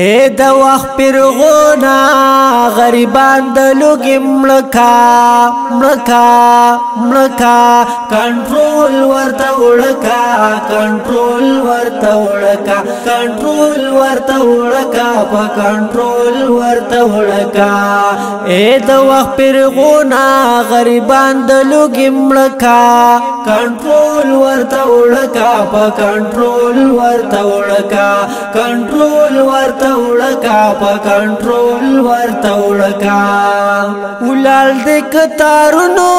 اے د وخت پیرغونا غریبان د لوګي مړکا کنټرول ورته وړکا کنټرول ورته وړکا په کنټرول ورته وړکا اے د وخت پیرغونا غریبان د لوګي مړکا کنټرول ورته وړکا په کنټرول ورته وړکا کنټرول ورته وړکا په کنټرول ورته وړکا ولال د کتارونو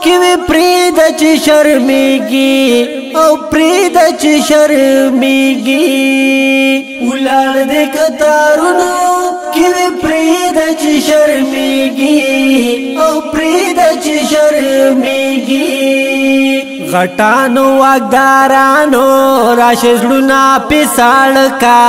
کې وی پرید چې شرمېږي او پرید چې شرمېږي ولال د کتارونو کې وی پرید چې شرمېږي او پرید چې شرمېږي غټانو واګدارانو راشزړونا په ساړکا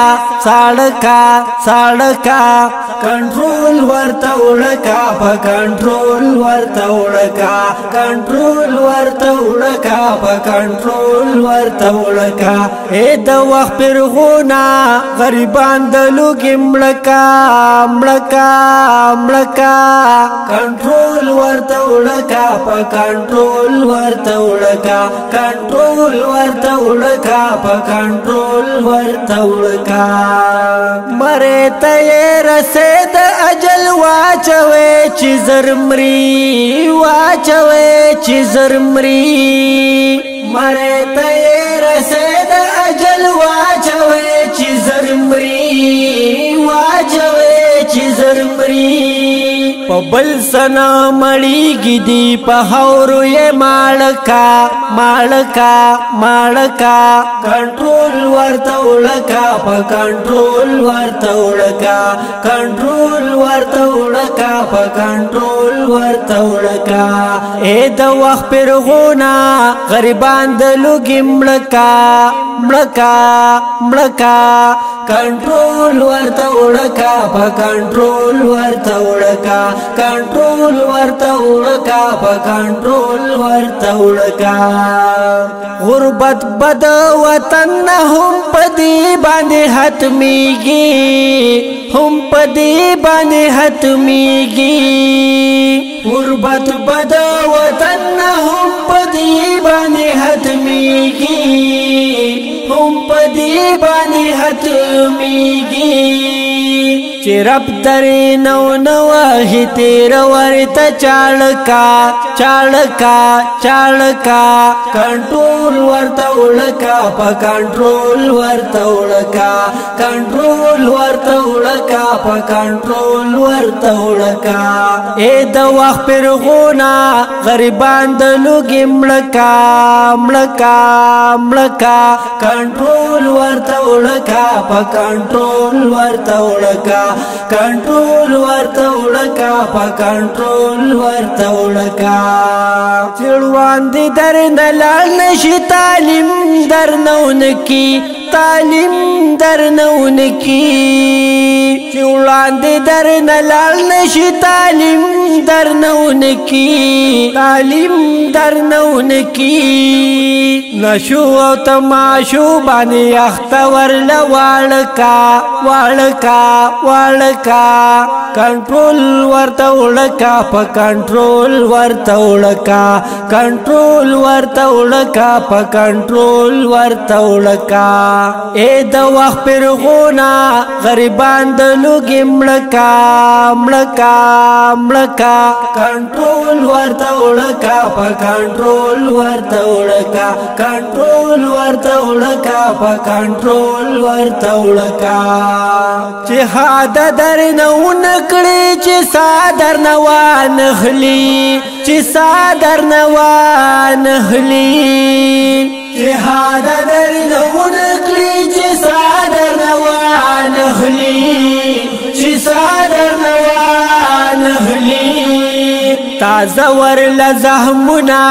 کنټرول ورته وړکا په کنټرول ورته وړکا کنټرول ورته وړکا په کنټرول ورته وړکا اے د وخت پیرغونا غریبان د لوګي مړکا کنټرول ورته وړکا په کنټرول ورته وړکا کنټرول ورته وړکا په کنټرول ورته وړکا مره ته رسید اجل واچوي چې زرمري مره ته رسید اجل واچوي چې زرمري په بل سنا مړیږي دی په هورو یې مالکا کنټرول ورته وړکا په کنټرول ورته وړکا کنټرول ورته وړکا په کنټرول ورته وړکا اے د وخت پیرغونا غریبان د لوګي مړکا کنټرول ورته وړکا په کنټرول ورته وړکا کنټرول ورته وړکا په کنټرول ورته وړکا غربت بد وطن هم پدی باندې ختميږي غربت بد وطن هم پدی باندې ختميږي چې رب درې نو وهي تیر ورته چالکا کنټرول ورته وړکا په کنټرول ورته وړکا کنټرول ورته وړکا په کنټرول ورته وړکا اے د وخت پیرغونا غریبان د لوګي مړکا کنټرول ورته وړکا په کنټرول ورته وړکا کنټرول ورته وړکا په کنټرول ورته وړکا چړوان دي درنه لاړ نشي تعلیم درنونکي چړوان دي درنه لاړ نشي تعلیم درنونکي نشو او تماشو باندې اختور لوالکا کنټرول ورته وړکا په کنټرول ورته وړکا کنټرول ورته وړکا په کنټرول ورته وړکا اے د وخت پیرغونا غریبان د لوګي مړکا کنټرول ورته وړکا په کنټرول ورته وړکا کنټرول ورته وړکا په کنټرول ورته وړکا چې هاده درنه ونکړي چې صادر نوان خلی چې هاده درنه ونکړي چې صادر نوان خلی تازه ورل زهمنا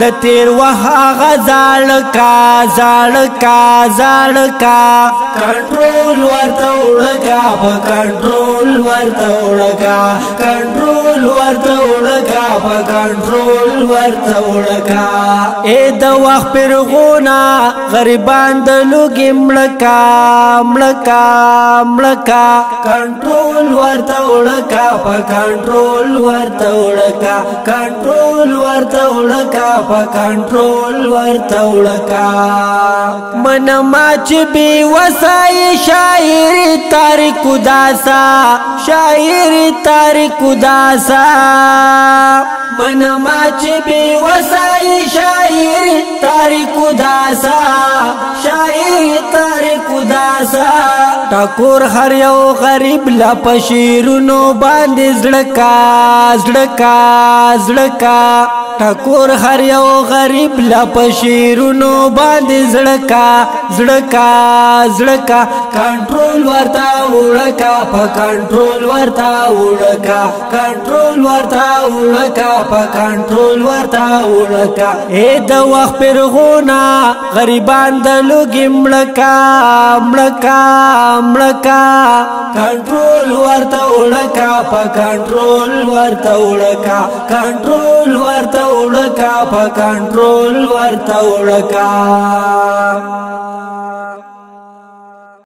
د تیر وها زالکا کنټرول ورته وړکا په کنټرول ورته وړکا کنټرول کنټرول ورته وړکا په کنټرول ورته وړکا اے د وخت پرغونا غریبان د لوګي مړکا مړکا مړکا کنټرول ورته وړکا په کنټرول ورته وړکا کنټرول ورته وړکا په کنټرول ورته وړکا من ما چې بي وسای شاعر تاریخ داسا شاعر تاریخ داسا من ما چې بي وسای شاعر تاریخ داسا شاعر تاریخ داسا ټکور هر یو غریب لا پشیرونو باندې زړکا زړکا زړکا ټکور هر یو غریب لا پشیرونو باندې زړکا زړکا زړکا کنټرول ورته وړکا په کنټرول ورته وړکا کنټرول ورته وړکا په کنټرول ورته وړکا اے د وخت پرغونا غریبان د لوګي مړکا مړکا مړکا کنټرول ورته وړکا په کنټرول ورته وړکا کنټرول ورته وړکا په کنټرول ورته وړکا